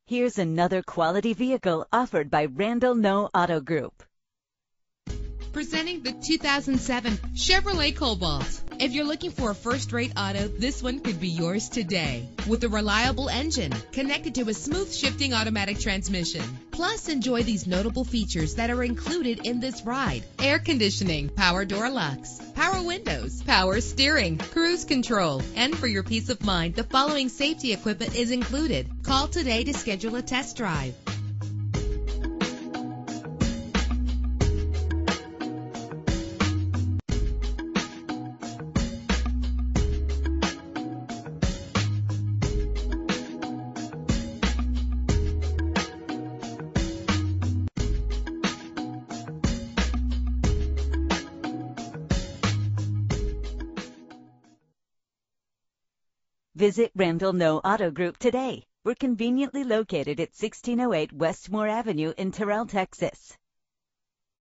Here's another quality vehicle offered by Randall Noe Auto Group. Presenting the 2007 Chevrolet Cobalt. If you're looking for a first-rate auto, this one could be yours today. With a reliable engine connected to a smooth shifting automatic transmission. Plus, enjoy these notable features that are included in this ride: air conditioning, power door locks, power windows, power steering, cruise control. And for your peace of mind, the following safety equipment is included. Call today to schedule a test drive. Visit Randall Noe Auto Group today. We're conveniently located at 1608 Westmore Avenue in Terrell, Texas.